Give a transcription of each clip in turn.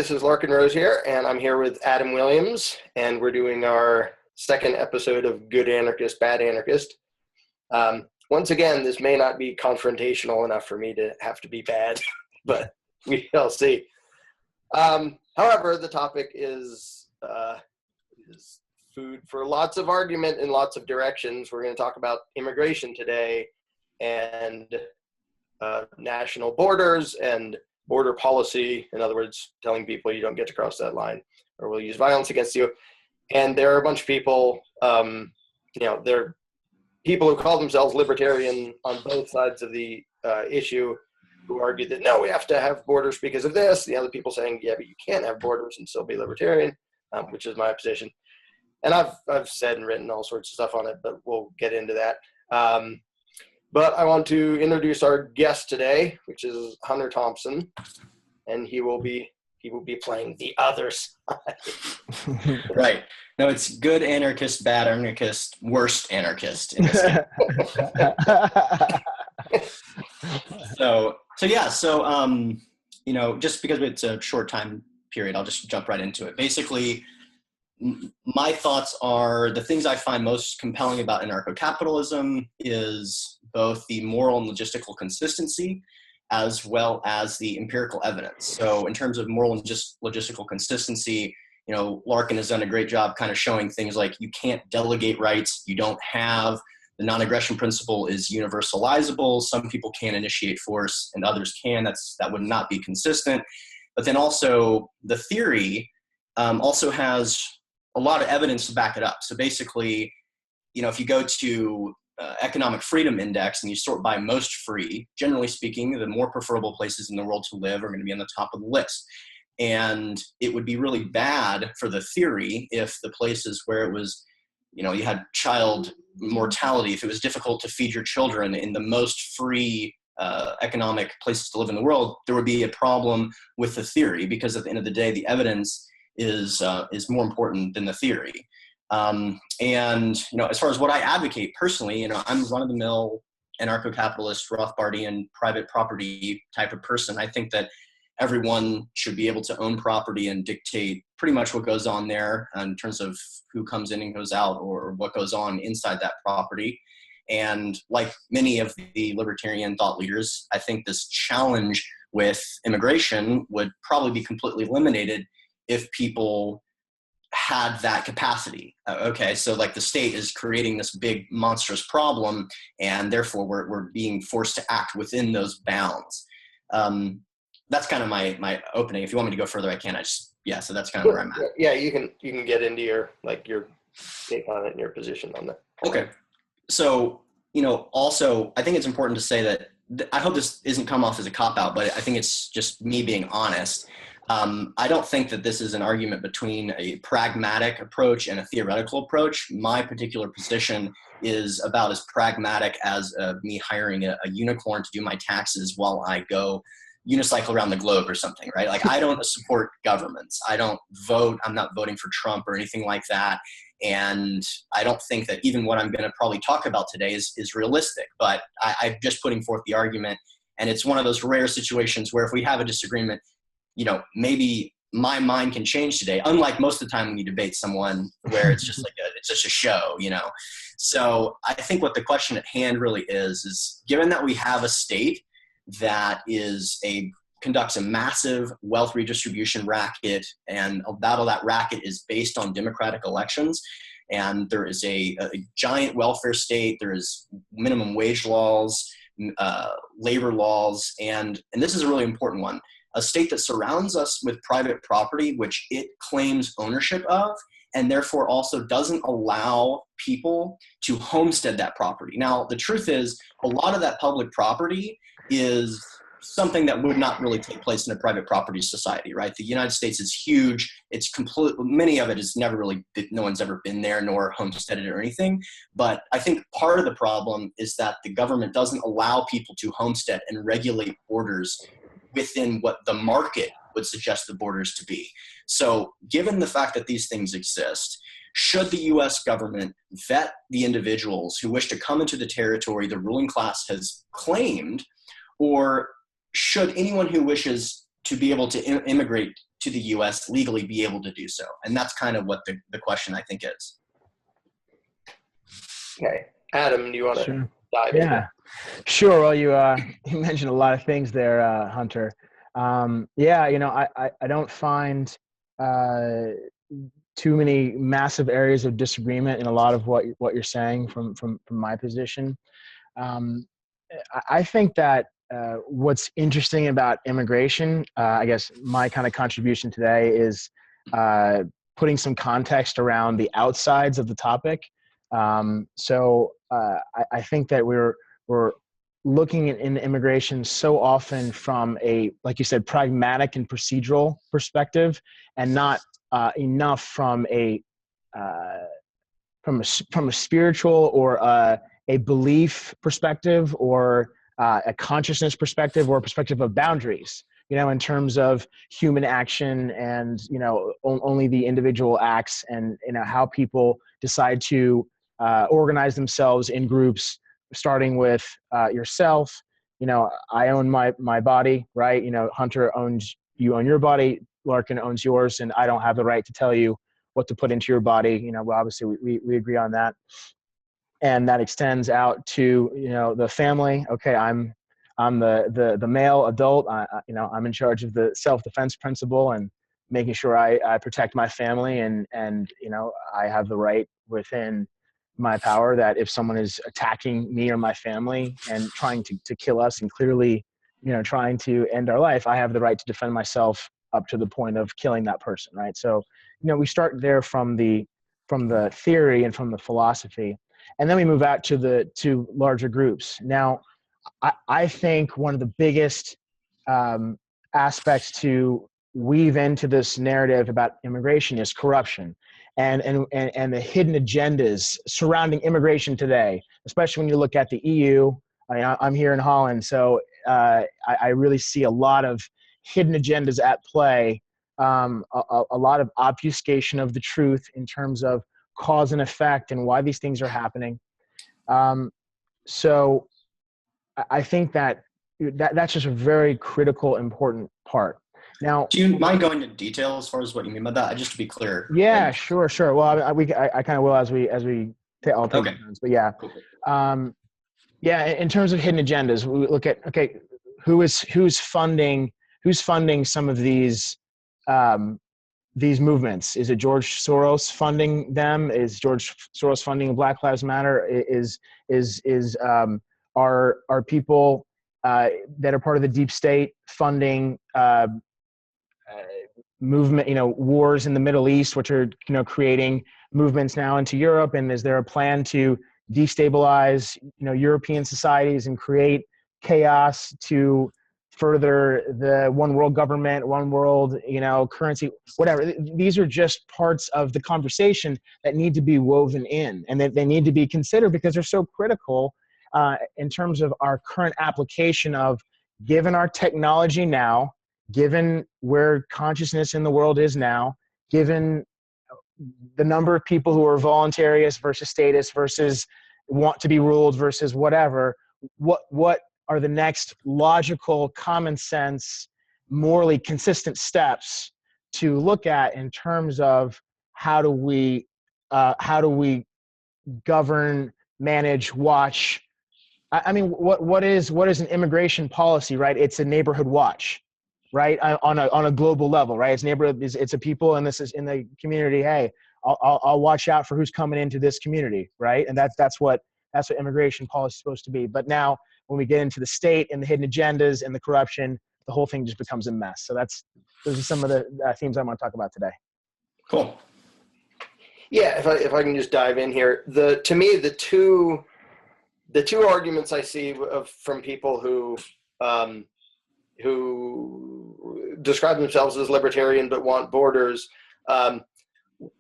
this is Larken Rose here, and I'm here with Adam Williams, and we're doing our second episode of Good Anarchist, Bad Anarchist. Once again, this may not be confrontational enough for me to have to be bad, but we shall see. However, the topic is food for lots of argument in lots of directions. We're going to talk about immigration today and national borders and border policy. In other words, telling people you don't get to cross that line or we'll use violence against you. And there are a bunch of people, there are people who call themselves libertarian on both sides of the issue who argue that, no, we have to have borders because of this. The other people saying, yeah, but you can't have borders and still be libertarian, which is my position. And I've said and written all sorts of stuff on it, but we'll get into that. But I want to introduce our guest today, which is Hunter Thompson, and he will be playing the other side. Right. No, it's good anarchist, bad anarchist, worst anarchist in this case. So just because it's a short time period, I'll just jump right into it. Basically, my thoughts are the things I find most compelling about anarcho-capitalism is both the moral and logistical consistency as well as the empirical evidence. So in terms of moral and just logistical consistency, Larken has done a great job kind of showing things like you can't delegate rights, you don't have, the non-aggression principle is universalizable, some people can initiate force and others can, that would not be consistent. But then also the theory also has a lot of evidence to back it up. So basically, if you go to economic freedom index and you sort by most free, generally speaking, the more preferable places in the world to live are going to be on the top of the list. And it would be really bad for the theory if the places where it was, you had child mortality, if it was difficult to feed your children in the most free economic places to live in the world, there would be a problem with the theory, because at the end of the day, the evidence is more important than the theory. As far as what I advocate personally, I'm run-of-the-mill anarcho-capitalist, Rothbardian, private property type of person. I think that everyone should be able to own property and dictate pretty much what goes on there in terms of who comes in and goes out or what goes on inside that property. And like many of the libertarian thought leaders, I think this challenge with immigration would probably be completely eliminated if people had that capacity. Okay, so like the state is creating this big monstrous problem, and therefore we're being forced to act within those bounds. That's kind of my opening. If you want me to go further, I can. So that's kind of where I'm at. Yeah, you can get into your take on it and your position on that. Okay, so also I think it's important to say that I hope this isn't come off as a cop-out, but I think it's just me being honest. I don't think that this is an argument between a pragmatic approach and a theoretical approach. My particular position is about as pragmatic as me hiring a unicorn to do my taxes while I go unicycle around the globe or something, right? Like, I don't support governments. I don't vote. I'm not voting for Trump or anything like that. And I don't think that even what I'm going to probably talk about today is realistic, but I'm just putting forth the argument. And it's one of those rare situations where if we have a disagreement, maybe my mind can change today, unlike most of the time when you debate someone where it's just it's just a show, So I think what the question at hand really is given that we have a state that conducts a massive wealth redistribution racket, and about all that racket is based on democratic elections, and there is a giant welfare state, there is minimum wage laws, labor laws, and this is a really important one, a state that surrounds us with private property, which it claims ownership of, and therefore also doesn't allow people to homestead that property. Now, the truth is, a lot of that public property is something that would not really take place in a private property society, right? The United States is huge. It's many of it is never really, no one's ever been there nor homesteaded or anything. But I think part of the problem is that the government doesn't allow people to homestead and regulate borders within what the market would suggest the borders to be. So given the fact that these things exist, should the U.S. government vet the individuals who wish to come into the territory the ruling class has claimed, or should anyone who wishes to be able to immigrate to the US legally be able to do so? And that's kind of what the question I think is. Okay. Adam, do you want to Sure. dive Yeah, into? sure. Well, you mentioned a lot of things there, Hunter. Yeah, I don't find too many massive areas of disagreement in a lot of what you're saying from my position. I think that what's interesting about immigration, I guess my kind of contribution today is putting some context around the outsides of the topic. I think that we're looking in immigration so often from a, like you said, pragmatic and procedural perspective, and not enough from a spiritual or a belief perspective, or a consciousness perspective, or a perspective of boundaries, in terms of human action, and, only the individual acts, and, how people decide to organize themselves in groups, starting with yourself. I own my body, right? Hunter you own your body, Larken owns yours, and I don't have the right to tell you what to put into your body. Well, obviously we agree on that. And that extends out to, the family. Okay, I'm the male adult. I'm in charge of the self-defense principle and making sure I protect my family, and I have the right within my power that if someone is attacking me or my family and trying to kill us, and clearly, trying to end our life, I have the right to defend myself up to the point of killing that person, right? So, we start there from the theory and from the philosophy, and then we move out to larger groups. Now, I think one of the biggest aspects to weave into this narrative about immigration is corruption, and the hidden agendas surrounding immigration today, especially when you look at the EU. I'm here in Holland, so I really see a lot of hidden agendas at play, a lot of obfuscation of the truth in terms of cause and effect and why these things are happening. So I think that's just a very critical, important part. Now, Do you mind going into detail as far as what you mean by that? Just to be clear. Yeah, like, sure. Well, I kind of will as we I'll take Okay. turns, but yeah. Cool. Yeah, in terms of hidden agendas, we look at, okay, who's funding some of these movements? Is it George Soros funding them? Is George Soros funding Black Lives Matter? Are people that are part of the deep state funding movement, wars in the Middle East, which are, creating movements now into Europe? And is there a plan to destabilize, European societies and create chaos to further the one world government, one world, currency, whatever? These are just parts of the conversation that need to be woven in, and that they need to be considered because they're so critical in terms of our current application of, given our technology now, given where consciousness in the world is now, given the number of people who are voluntarists versus statists versus want to be ruled versus whatever, what are the next logical, common sense, morally consistent steps to look at in terms of how do we govern, manage, watch? I mean, what is an immigration policy, right? It's a neighborhood watch, right? On a global level, right? It's neighborhood. It's a people, and this is in the community. Hey, I'll watch out for who's coming into this community, right? And that's what immigration policy is supposed to be. But now, when we get into the state and the hidden agendas and the corruption, the whole thing just becomes a mess. So those are some of the themes I want to talk about today. Cool. Yeah, if I can just dive in here, to me the two arguments I see from people who describe themselves as libertarian but want borders. The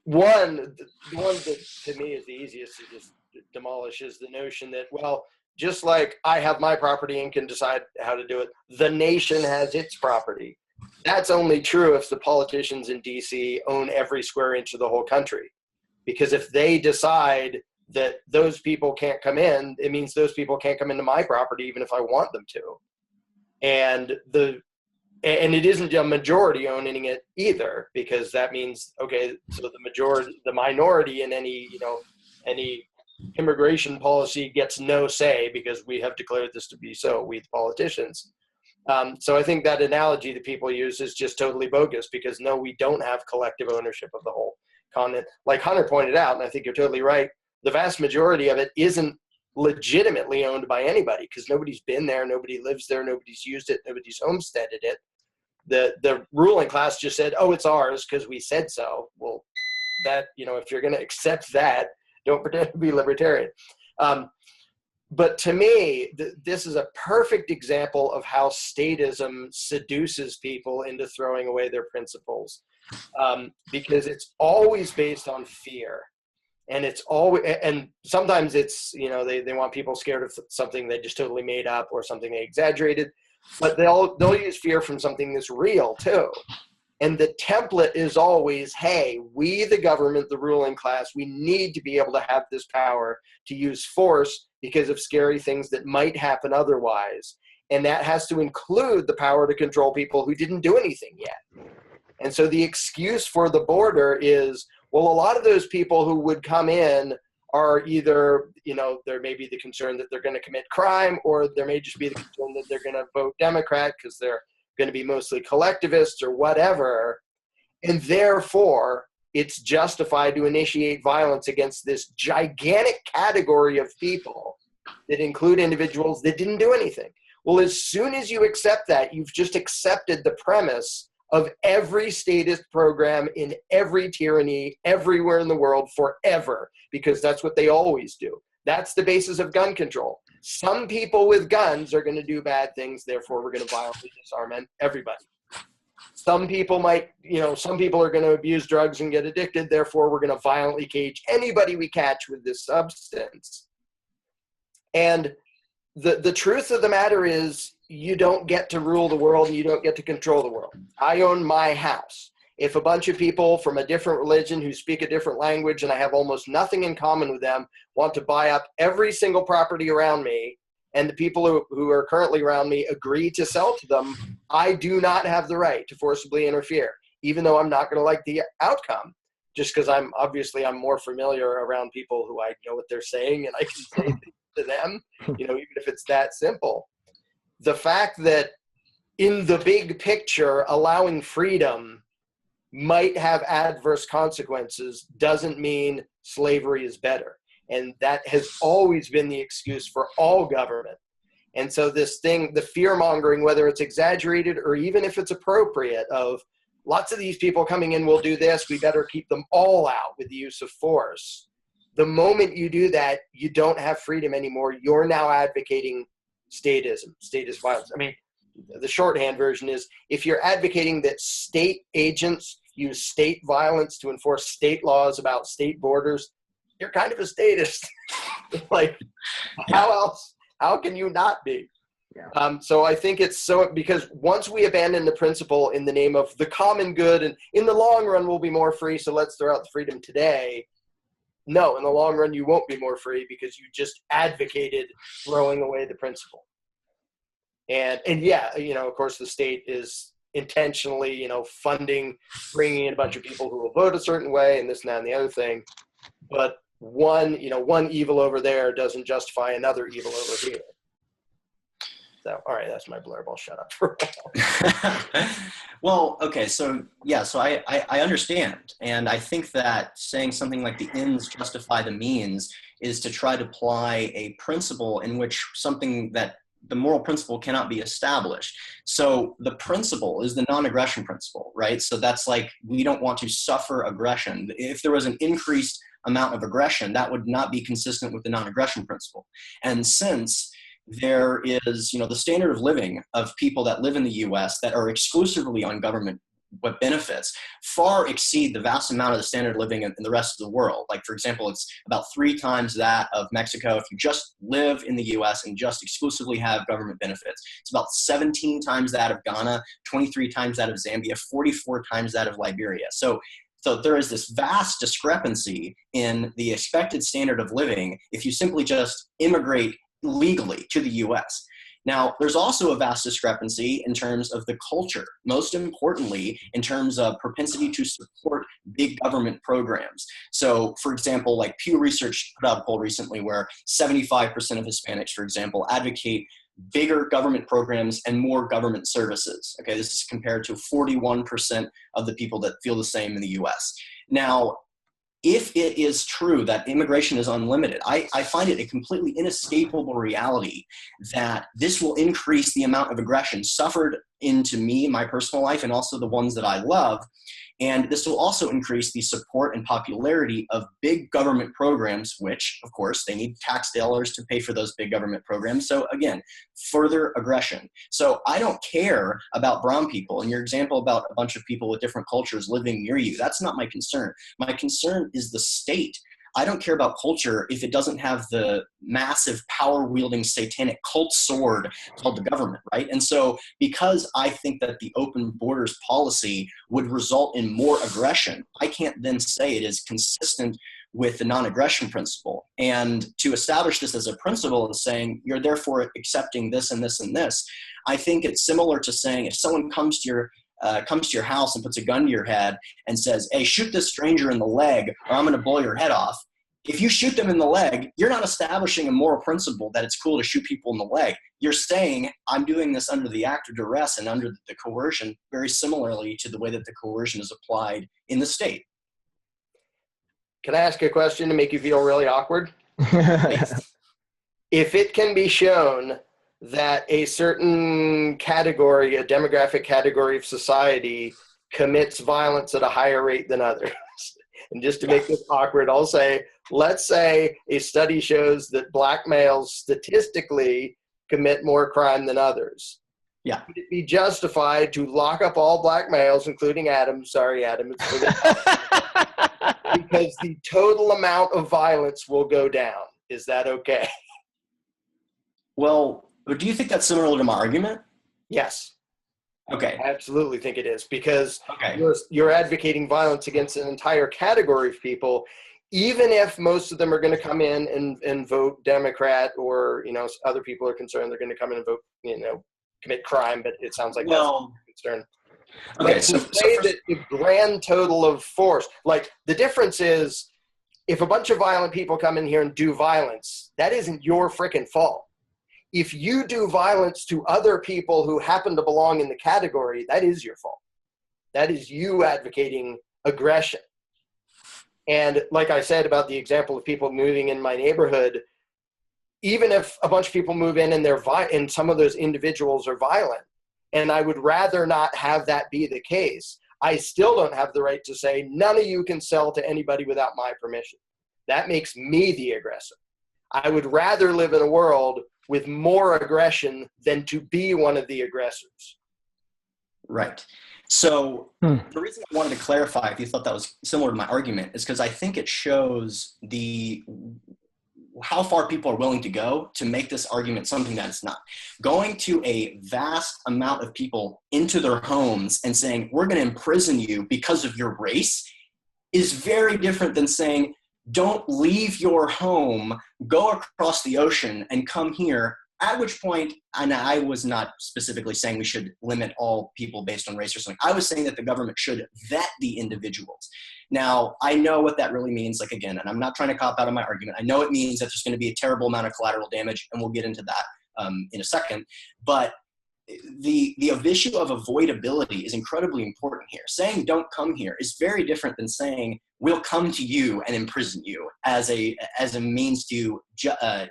one that to me is the easiest to just demolish is the notion that, well, just like I have my property and can decide how to do it, the nation has its property. That's only true if the politicians in DC own every square inch of the whole country. Because if they decide that those people can't come in, it means those people can't come into my property even if I want them to. And and it isn't a majority owning it either, because that means, okay, so the minority in any immigration policy gets no say because we have declared this to be so, we the politicians. So I think that analogy that people use is just totally bogus, because no, we don't have collective ownership of the whole continent. Like Hunter pointed out, and I think you're totally right, the vast majority of it isn't legitimately owned by anybody, because nobody's been there, nobody lives there, nobody's used it, nobody's homesteaded it. The ruling class just said, oh, it's ours because we said so. Well, that, if you're going to accept that, don't pretend to be libertarian. But to me, this is a perfect example of how statism seduces people into throwing away their principles, because it's always based on fear. And it's always, and sometimes it's, they want people scared of something they just totally made up or something they exaggerated, but they'll use fear from something that's real too. And the template is always, hey, we, the government, the ruling class, we need to be able to have this power to use force because of scary things that might happen otherwise. And that has to include the power to control people who didn't do anything yet. And so the excuse for the border is, well, a lot of those people who would come in are either, there may be the concern that they're going to commit crime, or there may just be the concern that they're going to vote Democrat because they're going to be mostly collectivists or whatever. And therefore, it's justified to initiate violence against this gigantic category of people that include individuals that didn't do anything. Well, as soon as you accept that, you've just accepted the premise of every statist program in every tyranny everywhere in the world forever, because that's what they always do. That's the basis of gun control. Some people with guns are going to do bad things, therefore we're going to violently disarm everybody. Some people some people are going to abuse drugs and get addicted, therefore we're going to violently cage anybody we catch with this substance. And the truth of the matter is, you don't get to rule the world and you don't get to control the world. I own my house. If a bunch of people from a different religion who speak a different language and I have almost nothing in common with them want to buy up every single property around me, and the people who are currently around me agree to sell to them, I do not have the right to forcibly interfere, even though I'm not going to like the outcome, just because I'm more familiar around people who I know what they're saying and I can say things to them, even if it's that simple. The fact that in the big picture, allowing freedom might have adverse consequences doesn't mean slavery is better. And that has always been the excuse for all government. And so this thing, the fear-mongering, whether it's exaggerated or even if it's appropriate, of lots of these people coming in will do this, we better keep them all out with the use of force. The moment you do that, you don't have freedom anymore. You're now advocating statism, statist violence. I mean, the shorthand version is, if you're advocating that state agents use state violence to enforce state laws about state borders, you're kind of a statist. How can you not be? Yeah. So I think it's because once we abandon the principle in the name of the common good, and in the long run we'll be more free, so let's throw out the freedom today. No, in the long run you won't be more free, because you just advocated throwing away the principle. And yeah, of course the state is intentionally, funding, bringing in a bunch of people who will vote a certain way and this and that and the other thing. But one evil over there doesn't justify another evil over here. So, all right, that's my blurb. I'll shut up for a while. Well, okay, so I understand. And I think that saying something like the ends justify the means is to try to apply a principle in which something that the moral principle cannot be established. So the principle is the non-aggression principle, right? So that's like, we don't want to suffer aggression. If there was an increased amount of aggression, that would not be consistent with the non-aggression principle. And since there is, the standard of living of people that live in the US that are exclusively on government benefits far exceed the vast amount of the standard of living in the rest of the world. Like, for example, it's about 3 times that of Mexico if you just live in the US and just exclusively have government benefits. It's about 17 times that of Ghana, 23 times that of Zambia, 44 times that of Liberia. So there is this vast discrepancy in the expected standard of living if you simply just immigrate legally to the US. Now, there's also a vast discrepancy in terms of the culture, most importantly, in terms of propensity to support big government programs. So, for example, like Pew Research put out a poll recently where 75% of Hispanics, for example, advocate bigger government programs and more government services. Okay, this is compared to 41% of the people that feel the same in the US. Now, if it is true that immigration is unlimited, I find it a completely inescapable reality that this will increase the amount of aggression suffered into me, my personal life, and also the ones that I love. And this will also increase the support and popularity of big government programs, which, of course, they need tax dollars to pay for those big government programs. So again, further aggression. So I don't care about brown people. And your example about a bunch of people with different cultures living near you, that's not my concern. My concern is the state. I don't care about culture if it doesn't have the massive power-wielding satanic cult sword called the government, right? And so because I think that the open borders policy would result in more aggression, I can't then say it is consistent with the non-aggression principle. And to establish this as a principle and saying you're therefore accepting this and this and this, I think it's similar to saying if someone comes to your house and puts a gun to your head and says, hey, shoot this stranger in the leg or I'm going to blow your head off. If you shoot them in the leg, you're not establishing a moral principle that it's cool to shoot people in the leg. You're saying, I'm doing this under the act of duress and under the coercion, very similarly to the way that the coercion is applied in the state. Can I ask a question to make you feel really awkward? If it can be shown that a certain category, a demographic category of society, commits violence at a higher rate than others, and just to make this awkward, I'll say, let's say a study shows that black males statistically commit more crime than others. Yeah. Would it be justified to lock up all black males, including Adam? Sorry, Adam. Because the total amount of violence will go down. Is that okay? Well, do you think that's similar to my argument? Yes. Okay. I absolutely think it is, because Okay. you're advocating violence against an entire category of people, even if most of them are going to come in and vote Democrat, or, other people are concerned they're going to come in and vote, commit crime, but it sounds like that's a concern. Okay, But to say that the grand total of force, like the difference is if a bunch of violent people come in here and do violence, that isn't your freaking fault. If you do violence to other people who happen to belong in the category, that is your fault. That is you advocating aggression. And like I said about the example of people moving in my neighborhood, even if a bunch of people move in and and some of those individuals are violent, and I would rather not have that be the case, I still don't have the right to say, none of you can sell to anybody without my permission. That makes me the aggressor. I would rather live in a world with more aggression than to be one of the aggressors. Right. So the reason I wanted to clarify, if you thought that was similar to my argument, is because I think it shows how far people are willing to go to make this argument something that it's not. Going to a vast amount of people into their homes and saying, we're going to imprison you because of your race, is very different than saying, don't leave your home, go across the ocean and come here, at which point, and I was not specifically saying we should limit all people based on race or something. I was saying that the government should vet the individuals. Now, I know what that really means, like again, and I'm not trying to cop out of my argument. I know it means that there's going to be a terrible amount of collateral damage, and we'll get into that in a second. But the issue of avoidability is incredibly important here. Saying don't come here is very different than saying we'll come to you and imprison you as a means to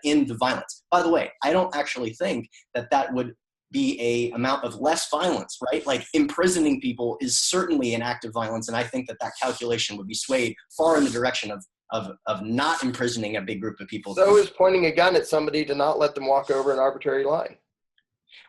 end the violence. By the way, I don't actually think that would be a amount of less violence, right? Like imprisoning people is certainly an act of violence, and I think that calculation would be swayed far in the direction of not imprisoning a big group of people. So is pointing a gun at somebody to not let them walk over an arbitrary line.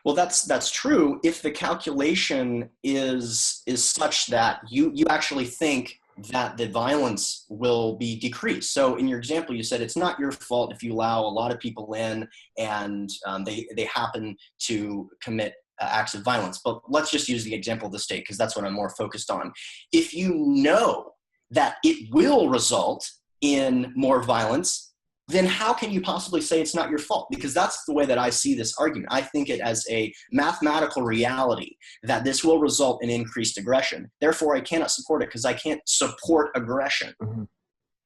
Well, that's true if the calculation is such that you actually think that the violence will be decreased. So in your example, you said it's not your fault if you allow a lot of people in and they happen to commit acts of violence. But let's just use the example of the state, because that's what I'm more focused on. If you know that it will result in more violence, then how can you possibly say it's not your fault? Because that's the way that I see this argument. I think it as a mathematical reality that this will result in increased aggression. Therefore, I cannot support it because I can't support aggression. Mm-hmm.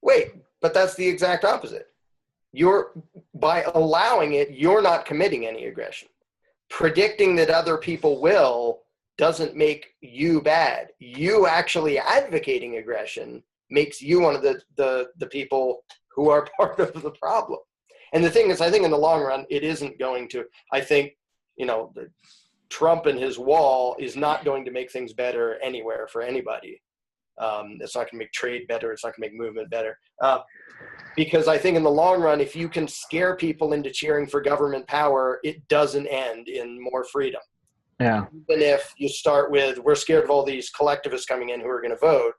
Wait, but that's the exact opposite. By allowing it, you're not committing any aggression. Predicting that other people will doesn't make you bad. You actually advocating aggression makes you one of the people who are part of the problem. And the thing is, I think in the long run, it isn't going to. I think, Trump and his wall is not going to make things better anywhere for anybody. It's not going to make trade better. It's not going to make movement better. Because I think in the long run, if you can scare people into cheering for government power, it doesn't end in more freedom. Yeah. Even if you start with, we're scared of all these collectivists coming in who are going to vote,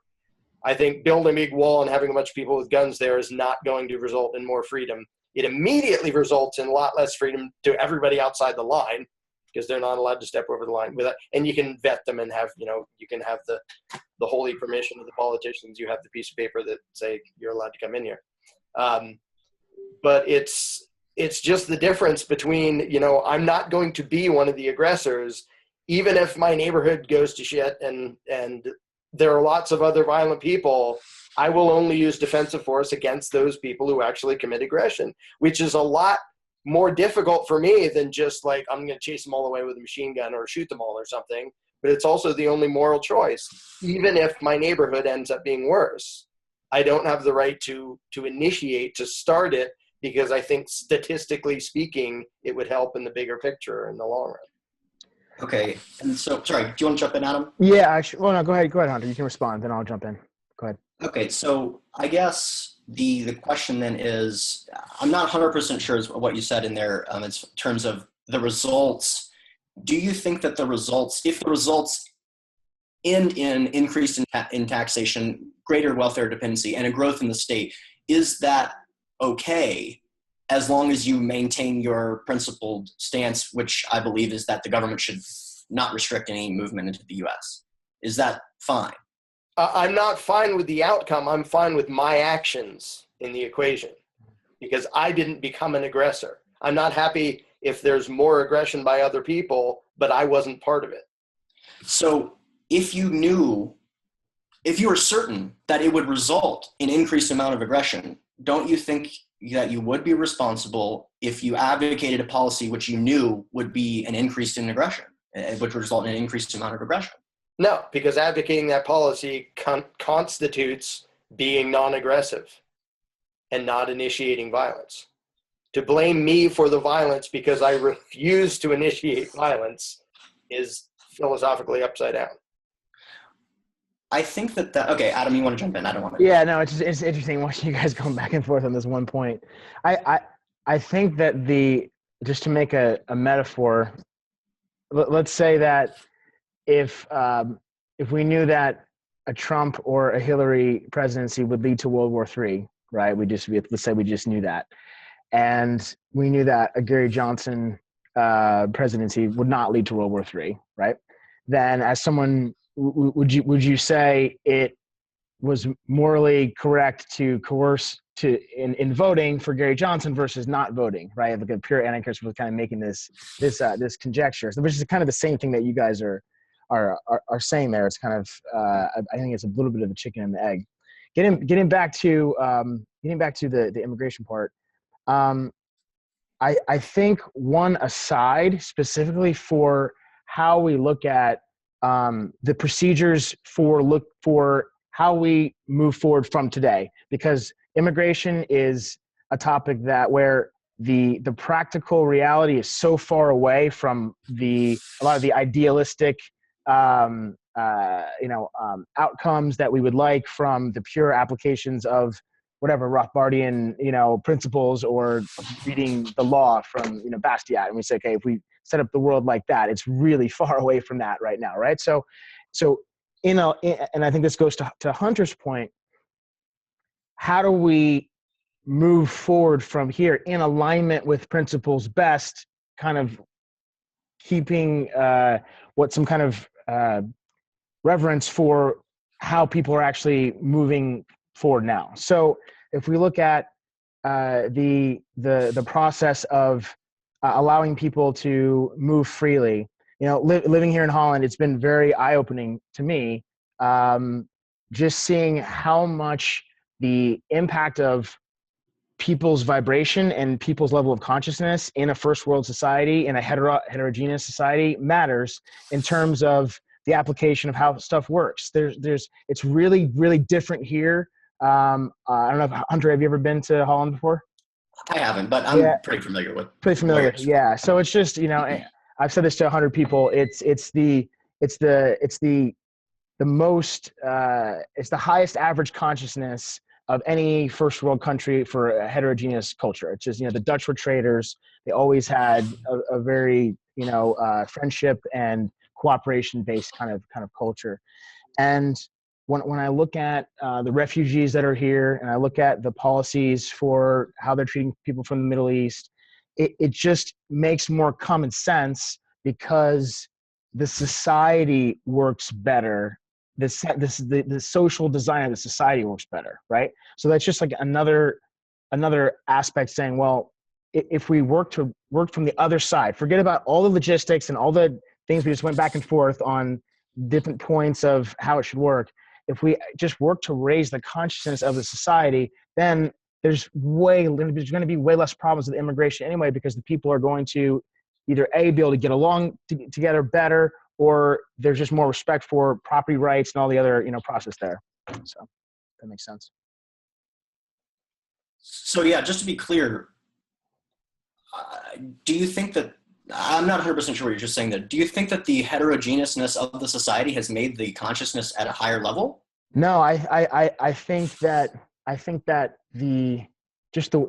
I think building a big wall and having a bunch of people with guns there is not going to result in more freedom. It immediately results in a lot less freedom to everybody outside the line, because they're not allowed to step over the line with that. And you can vet them and have, you can have the holy permission of the politicians. You have the piece of paper that say you're allowed to come in here. But it's just the difference between, I'm not going to be one of the aggressors, even if my neighborhood goes to shit and there are lots of other violent people. I will only use defensive force against those people who actually commit aggression, which is a lot more difficult for me than just like, I'm going to chase them all away with a machine gun or shoot them all or something. But it's also the only moral choice. Even if my neighborhood ends up being worse, I don't have the right to initiate, to start it, because I think statistically speaking, it would help in the bigger picture in the long run. Okay. And so, sorry, do you want to jump in, Adam? Yeah, actually, well, no, go ahead, Hunter. You can respond, then I'll jump in. Go ahead. Okay, so I guess the question then is, I'm not 100% sure is what you said in there in terms of the results. Do you think that if the results end in increase in taxation, greater welfare dependency, and a growth in the state, is that okay as long as you maintain your principled stance, which I believe is that the government should not restrict any movement into the U.S.? Is that fine? I'm not fine with the outcome. I'm fine with my actions in the equation, because I didn't become an aggressor. I'm not happy if there's more aggression by other people, but I wasn't part of it. So if you were certain that it would result in increased amount of aggression, don't you think that you would be responsible if you advocated a policy which you knew would be an increase in aggression, which would result in an increased amount of aggression? No, because advocating that policy constitutes being non-aggressive and not initiating violence. To blame me for the violence because I refuse to initiate violence is philosophically upside down. I think that okay, Adam, you want to jump in? I don't want to. Yeah, no, it's interesting watching you guys going back and forth on this one point. I think that just to make a metaphor, let's say that if we knew that a Trump or a Hillary presidency would lead to World War III, right? Let's say we just knew that, and we knew that a Gary Johnson presidency would not lead to World War III, right? Then, as someone, would you say it was morally correct to coerce in voting for Gary Johnson versus not voting, right? Like a pure anarchist was kind of making this conjecture, which is kind of the same thing that you guys are saying there. It's kind of I think it's a little bit of the chicken and the egg. Getting back to the immigration part. I think one aside specifically for how we look at the procedures for how we move forward from today, because immigration is a topic that the practical reality is so far away from a lot of the idealistic outcomes that we would like from the pure applications of whatever Rothbardian, principles, or reading the law from, Bastiat. And we say, okay, if we set up the world like that, it's really far away from that right now. Right. So and I think this goes to Hunter's point, how do we move forward from here in alignment with principles best, kind of keeping some kind of reverence for how people are actually moving forward now. So if we look at the process of allowing people to move freely. Living here in Holland, it's been very eye-opening to me, just seeing how much the impact of people's vibration and people's level of consciousness in a first world society, in a heterogeneous society, matters in terms of the application of how stuff works. It's really, really different here. I don't know if, Hunter, have you ever been to Holland before? I haven't, but I'm pretty familiar with. Pretty familiar. Yeah. So it's just, I've said this to 100 people. It's the most, it's the highest average consciousness of any first world country for a heterogeneous culture. It's just, the Dutch were traders. They always had a very, friendship and cooperation based kind of culture. And when I look at the refugees that are here, and I look at the policies for how they're treating people from the Middle East, it just makes more common sense, because the society works better. The social design of the society works better, right? So that's just like another aspect saying, well, if we work from the other side, forget about all the logistics and all the things we just went back and forth on different points of how it should work. If we just work to raise the consciousness of the society, then there's going to be way less problems with immigration anyway, because the people are going to either be able to get along together better, or there's just more respect for property rights and all the other, process there. So that makes sense. So yeah, just to be clear, do you think that, I'm not 100% sure what you're just saying there. Do you think that the heterogeneousness of the society has made the consciousness at a higher level? No, I think that the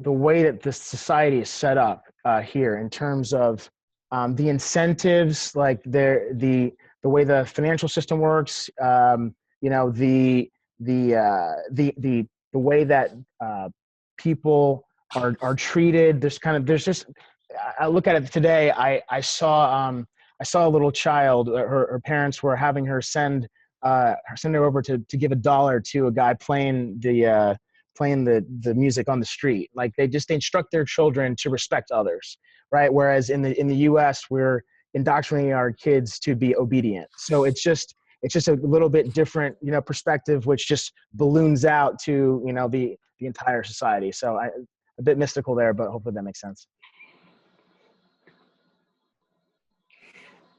way that the society is set up here, in terms of the incentives, like the way the financial system works, the way that people are treated. I look at it today. I saw a little child. Her parents were having her send her over to give $1 to a guy playing the music on the street. Like they instruct their children to respect others, right? Whereas in the U.S. we're indoctrinating our kids to be obedient. So it's just a little bit different, perspective, which just balloons out to the entire society. So a bit mystical there, but hopefully that makes sense.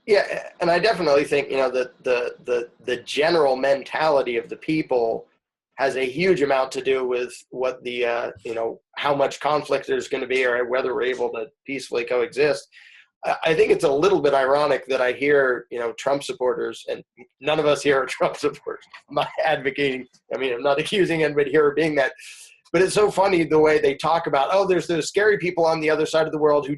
Yeah, and I definitely think the general mentality of the people has a huge amount to do with what the how much conflict there's going to be, or whether we're able to peacefully coexist. I think it's a little bit ironic that I hear Trump supporters, and none of us here are Trump supporters. I'm not advocating. I'm not accusing anybody here of being that. But it's so funny the way they talk about, there's those scary people on the other side of the world who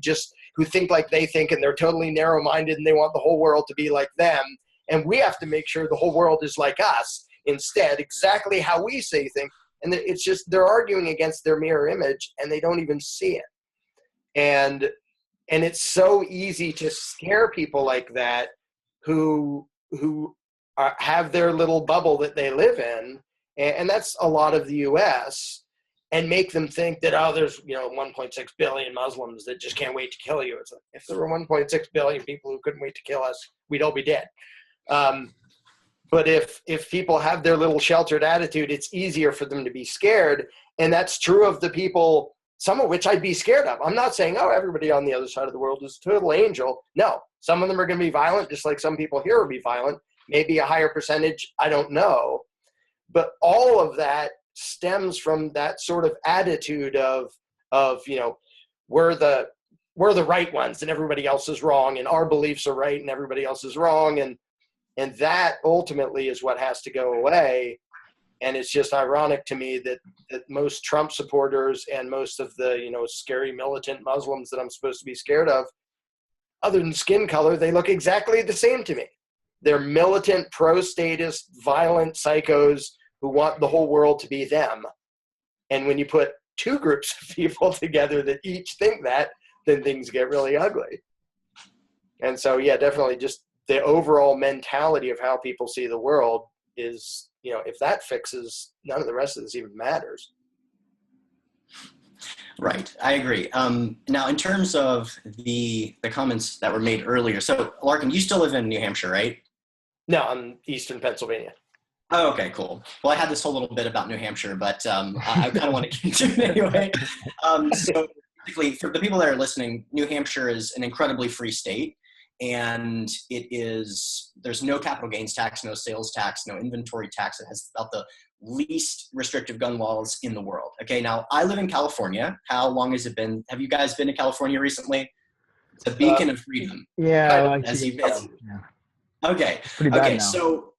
think like they think, and they're totally narrow-minded, and they want the whole world to be like them. And we have to make sure the whole world is like us instead, exactly how we say things. And it's just, they're arguing against their mirror image, and they don't even see it. And it's so easy to scare people like that who have their little bubble that they live in. And that's a lot of the U.S., and make them think that, there's 1.6 billion Muslims that just can't wait to kill you. It's like, if there were 1.6 billion people who couldn't wait to kill us, we'd all be dead. But if people have their little sheltered attitude, it's easier for them to be scared. And that's true of the people, some of which I'd be scared of. I'm not saying, everybody on the other side of the world is a total angel. No, some of them are going to be violent, just like some people here will be violent. Maybe a higher percentage, I don't know. But all of that stems from that sort of attitude of we're the right ones and everybody else is wrong, and our beliefs are right and everybody else is wrong, and that ultimately is what has to go away. And it's just ironic to me that most Trump supporters and most of the scary militant Muslims that I'm supposed to be scared of, other than skin color, they look exactly the same to me. They're militant, pro-statist, violent psychos who want the whole world to be them. And when you put two groups of people together that each think that, then things get really ugly. And so, yeah, definitely just the overall mentality of how people see the world is, if that fixes, none of the rest of this even matters. Right, I agree. Now, in terms of the comments that were made earlier, so Larken, you still live in New Hampshire, right? No, I'm Eastern Pennsylvania. Oh, okay, cool. Well, I had this whole little bit about New Hampshire, but I kind of want to get to it anyway. So basically, for the people that are listening, New Hampshire is an incredibly free state, and there's no capital gains tax, no sales tax, no inventory tax. It has about the least restrictive gun laws in the world. Okay, now I live in California. How long has it been? Have you guys been to California recently? It's a beacon of freedom. Yeah. Okay. Pretty bad Okay. now. So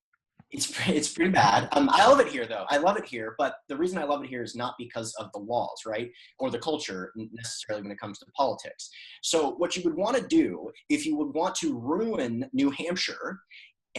it's pretty bad. I love it here, though. I love it here, but the reason I love it here is not because of the laws, right, or the culture necessarily when it comes to politics. So what you would want to do if you would want to ruin New Hampshire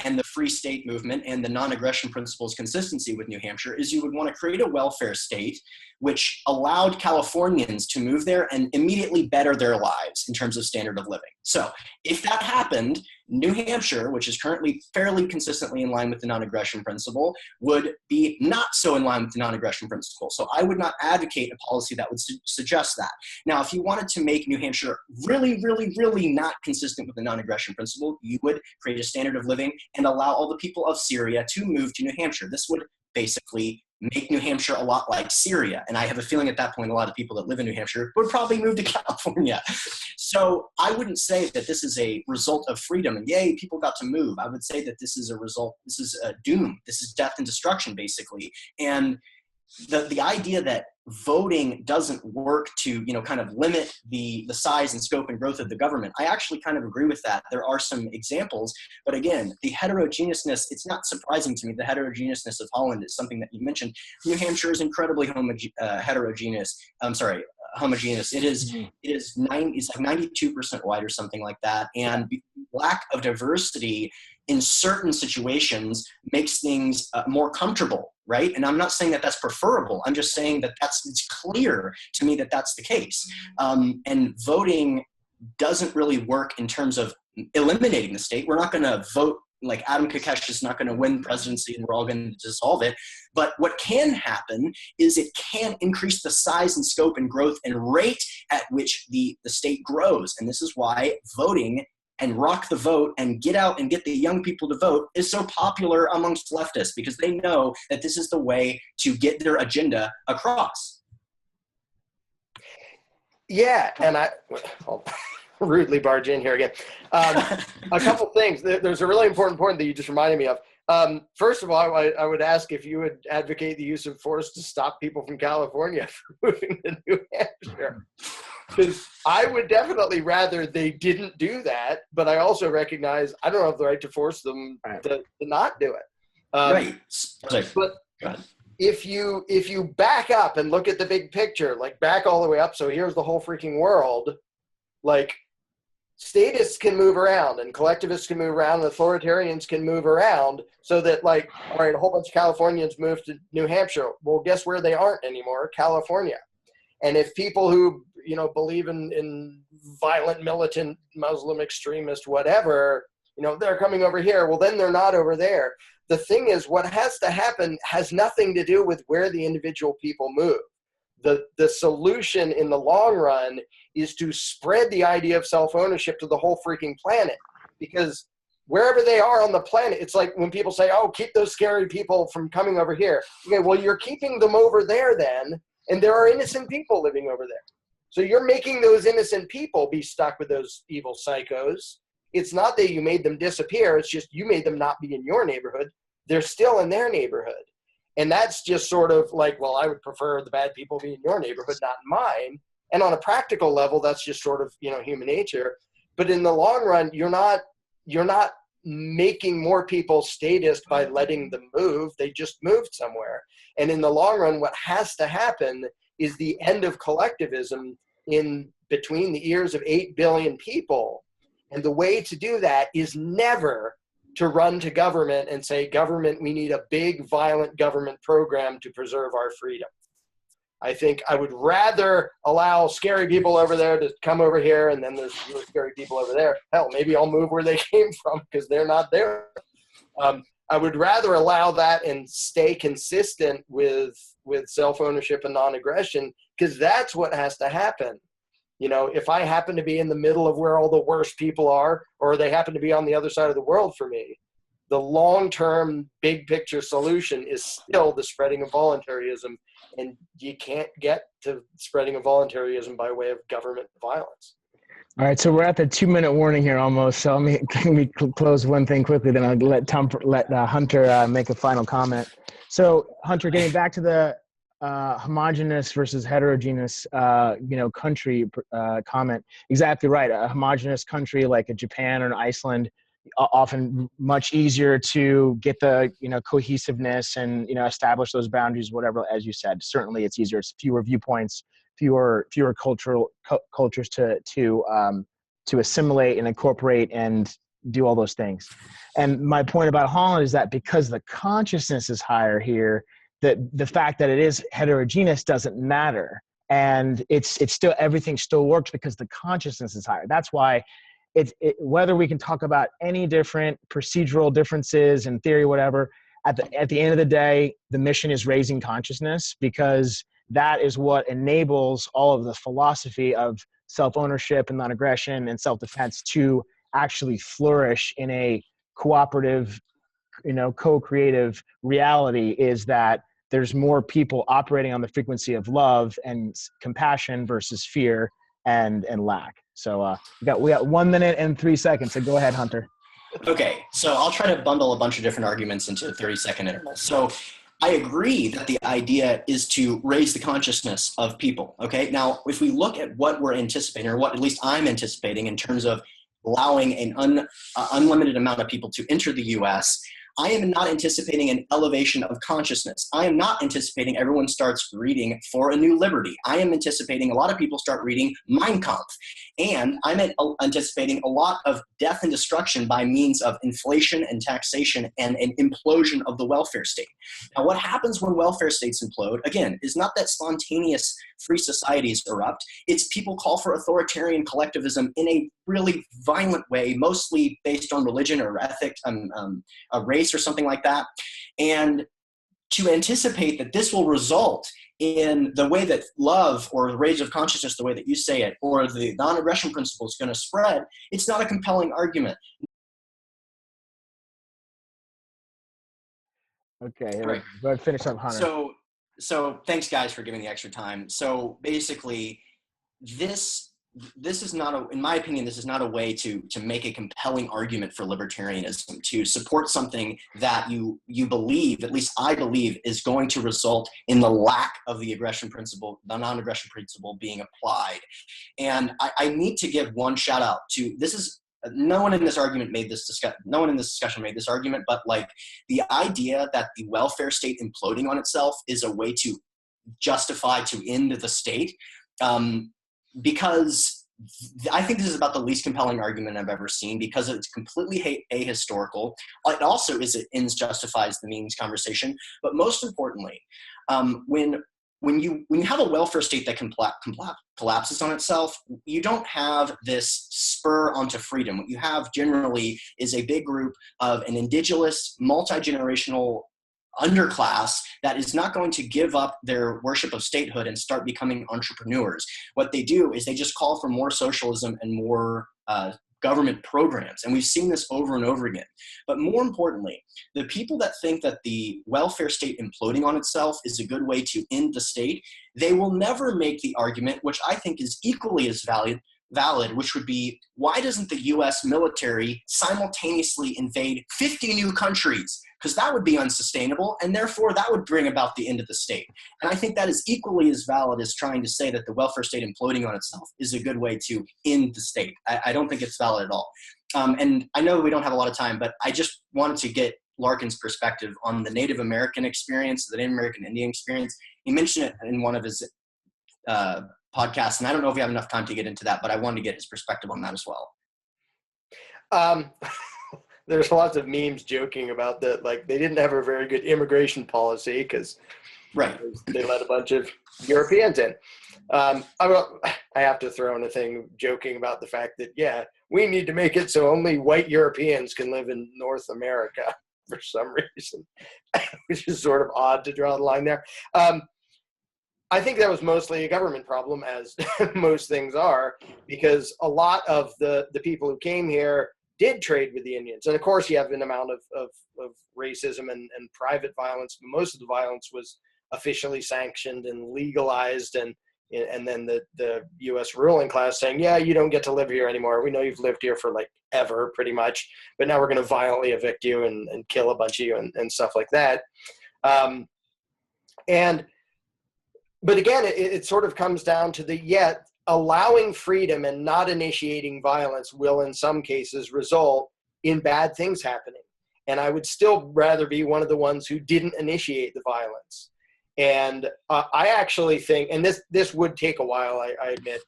and the free state movement and the non-aggression principles consistency with New Hampshire is you would want to create a welfare state which allowed Californians to move there and immediately better their lives in terms of standard of living. So if that happened, New Hampshire, which is currently fairly consistently in line with the non-aggression principle, would be not so in line with the non-aggression principle. So I would not advocate a policy that would suggest that. Now, if you wanted to make New Hampshire really, really, really not consistent with the non-aggression principle, you would create a standard of living and allow all the people of Syria to move to New Hampshire. This would basically make New Hampshire a lot like Syria. And I have a feeling at that point, a lot of people that live in New Hampshire would probably move to California. So I wouldn't say that this is a result of freedom and yay, people got to move. I would say that this is a result, this is a doom. This is death and destruction, basically. And the idea that voting doesn't work to, kind of limit the size and scope and growth of the government, I actually kind of agree with that. There are some examples, but again, the heterogeneousness, it's not surprising to me. The heterogeneousness of Holland is something that you mentioned. New Hampshire is incredibly homogeneous. It is it's like 92% white or something like that. And lack of diversity in certain situations makes things more comfortable, right? And I'm not saying that that's preferable. I'm just saying that it's clear to me that that's the case. And voting doesn't really work in terms of eliminating the state. We're not going to vote like Adam Kokesh is not going to win presidency and we're all going to dissolve it. But what can happen is it can increase the size and scope and growth and rate at which the state grows. And this is why voting and rock the vote and get out and get the young people to vote is so popular amongst leftists, because they know that this is the way to get their agenda across. Yeah, and I'll rudely barge in here again. A couple things. There's a really important point that you just reminded me of. First of all, I would ask if you would advocate the use of force to stop people from California from moving to New Hampshire. Because I would definitely rather they didn't do that, but I also recognize I don't have the right to force them to not do it. Right. But if you back up and look at the big picture, like back all the way up, so here's the whole freaking world, like statists can move around and collectivists can move around and authoritarians can move around, so that like, all right, a whole bunch of Californians moved to New Hampshire. Well, guess where they aren't anymore? California. And if people who, believe in violent, militant, Muslim extremist, whatever, they're coming over here, well, then they're not over there. The thing is, what has to happen has nothing to do with where the individual people move. The solution in the long run is to spread the idea of self-ownership to the whole freaking planet. Because wherever they are on the planet, it's like when people say, oh, keep those scary people from coming over here. Okay, well, you're keeping them over there then, and there are innocent people living over there. So you're making those innocent people be stuck with those evil psychos. It's not that you made them disappear. It's just you made them not be in your neighborhood. They're still in their neighborhood. And that's just sort of like, well, I would prefer the bad people be in your neighborhood, not in mine. And on a practical level, that's just sort of, human nature. But in the long run, you're not making more people statist by letting them move. They just moved somewhere. And in the long run, what has to happen is the end of collectivism in between the ears of 8 billion people. And the way to do that is never to run to government and say, government, we need a big, violent government program to preserve our freedom. I think I would rather allow scary people over there to come over here, and then there's really scary people over there. Hell, maybe I'll move where they came from because they're not there. I would rather allow that and stay consistent with self-ownership and non-aggression because that's what has to happen. You know, if I happen to be in the middle of where all the worst people are, or they happen to be on the other side of the world for me, the long-term big picture solution is still the spreading of voluntaryism. And you can't get to spreading of voluntaryism by way of government violence. All right, so we're at the 2-minute warning here almost. So let me close one thing quickly, then I'll let Hunter make a final comment. So Hunter, getting back to the homogeneous versus heterogeneous, country comment. Exactly right. A homogeneous country like a Japan or an Iceland, often much easier to get the cohesiveness and establish those boundaries. Whatever, as you said, certainly it's easier. It's fewer viewpoints, fewer cultures to assimilate and incorporate and do all those things. And my point about Holland is that because the consciousness is higher here, that the fact that it is heterogeneous doesn't matter, and it's still, everything still works because the consciousness is higher. That's why whether we can talk about any different procedural differences in theory, whatever, at the end of the day, the mission is raising consciousness, because that is what enables all of the philosophy of self-ownership and non-aggression and self-defense to actually flourish in a cooperative, co-creative reality, is that there's more people operating on the frequency of love and compassion versus fear and lack. So we got 1 minute and 3 seconds. So go ahead, Hunter. Okay, so I'll try to bundle a bunch of different arguments into a 30-second interval. So I agree that the idea is to raise the consciousness of people. Okay, now if we look at what we're anticipating, or what at least I'm anticipating in terms of allowing an unlimited amount of people to enter the U.S., I am not anticipating an elevation of consciousness. I am not anticipating everyone starts reading For a New Liberty. I am anticipating a lot of people start reading Mein Kampf. And I'm anticipating a lot of death and destruction by means of inflation and taxation and an implosion of the welfare state. Now, what happens when welfare states implode, again, is not that spontaneous free societies erupt. It's people call for authoritarian collectivism in a really violent way, mostly based on religion or ethics, a race or something like that. And to anticipate that this will result in the way that love or the rage of consciousness, the way that you say it, or the non-aggression principle is going to spread, it's not a compelling argument. Okay, right. Go ahead, finish up, Hunter. So thanks guys for giving the extra time. So basically, this is not in my opinion, this is not a way to make a compelling argument for libertarianism, to support something that you believe, at least I believe, is going to result in the lack of the aggression principle, the non-aggression principle being applied. And I need to give one shout out to, no one in this argument made this discussion. No one in this discussion made this argument, but like the idea that the welfare state imploding on itself is a way to justify to end the state, because I think this is about the least compelling argument I've ever seen, because it's completely ahistorical. It also it ends justifies the means conversation, but most importantly, when you have a welfare state that collapses on itself, you don't have this spur onto freedom. What you have generally is a big group of an indigenous, multi-generational underclass that is not going to give up their worship of statehood and start becoming entrepreneurs. What they do is they just call for more socialism and more government programs. And we've seen this over and over again. But more importantly, the people that think that the welfare state imploding on itself is a good way to end the state, they will never make the argument, which I think is equally as valid, which would be, why doesn't the US military simultaneously invade 50 new countries? Because that would be unsustainable, and therefore that would bring about the end of the state. And I think that is equally as valid as trying to say that the welfare state imploding on itself is a good way to end the state. I don't think it's valid at all. And I know we don't have a lot of time, but I just wanted to get Larken's perspective on the Native American experience, the Native American Indian experience. He mentioned it in one of his podcasts, and I don't know if we have enough time to get into that, but I wanted to get his perspective on that as well. There's lots of memes joking about that, like they didn't have a very good immigration policy because they let a bunch of Europeans in. I have to throw in a thing joking about the fact that, yeah, we need to make it so only white Europeans can live in North America for some reason, which is sort of odd to draw the line there. I think that was mostly a government problem, as most things are, because a lot of the people who came here did trade with the Indians. And of course, you have an amount of racism and private violence. Most of the violence was officially sanctioned and legalized, and then the U.S. ruling class saying, yeah, you don't get to live here anymore. We know you've lived here for like ever, pretty much, but now we're going to violently evict you and kill a bunch of you and stuff like that. But again, it sort of comes down to allowing freedom and not initiating violence will in some cases result in bad things happening. And I would still rather be one of the ones who didn't initiate the violence. And I actually think, and this would take a while, I admit,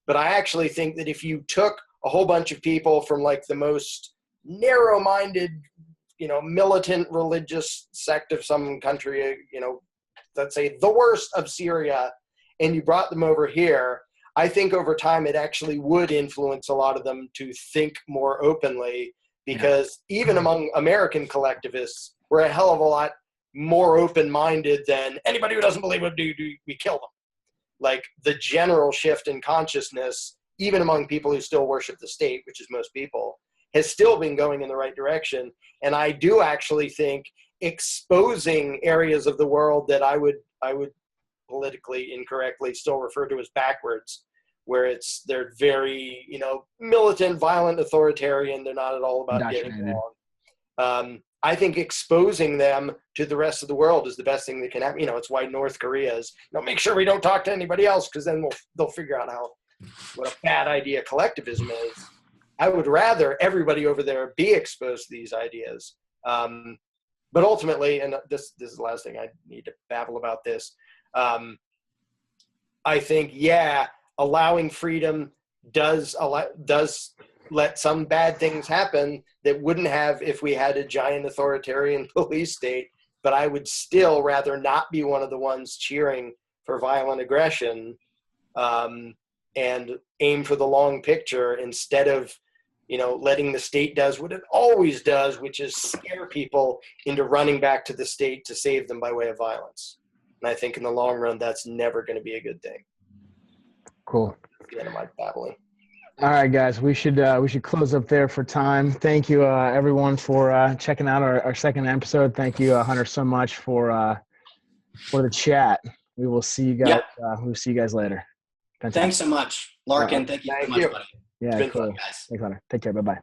but I actually think that if you took a whole bunch of people from like the most narrow-minded, militant religious sect of some country, let's say the worst of Syria, and you brought them over here, I think over time it actually would influence a lot of them to think more openly, because even among American collectivists, we're a hell of a lot more open-minded than anybody who doesn't believe what we kill them. Like the general shift in consciousness, even among people who still worship the state, which is most people, has still been going in the right direction. And I do actually think exposing areas of the world that I would politically incorrectly still refer to as backwards, where they're very, militant, violent, authoritarian. They're not at all about getting along. I think exposing them to the rest of the world is the best thing that can happen. It's why North Korea is, make sure we don't talk to anybody else, because then they'll figure out what a bad idea collectivism is. I would rather everybody over there be exposed to these ideas. But ultimately, and this is the last thing I need to babble about this, I think, allowing freedom does let some bad things happen that wouldn't have if we had a giant authoritarian police state. But I would still rather not be one of the ones cheering for violent aggression, and aim for the long picture instead of, letting the state does what it always does, which is scare people into running back to the state to save them by way of violence. And I think in the long run, that's never going to be a good thing. Cool. That's the end of my babbling. All right, guys, we should close up there for time. Thank you, everyone, for checking out our second episode. Thank you, Hunter, so much for the chat. We will see you guys. We'll see you guys later. Fantastic. Thanks so much, Larken. Thank you so much, buddy. Yeah, it's been cool. fun, guys. Thanks, Hunter. Take care. Bye-bye.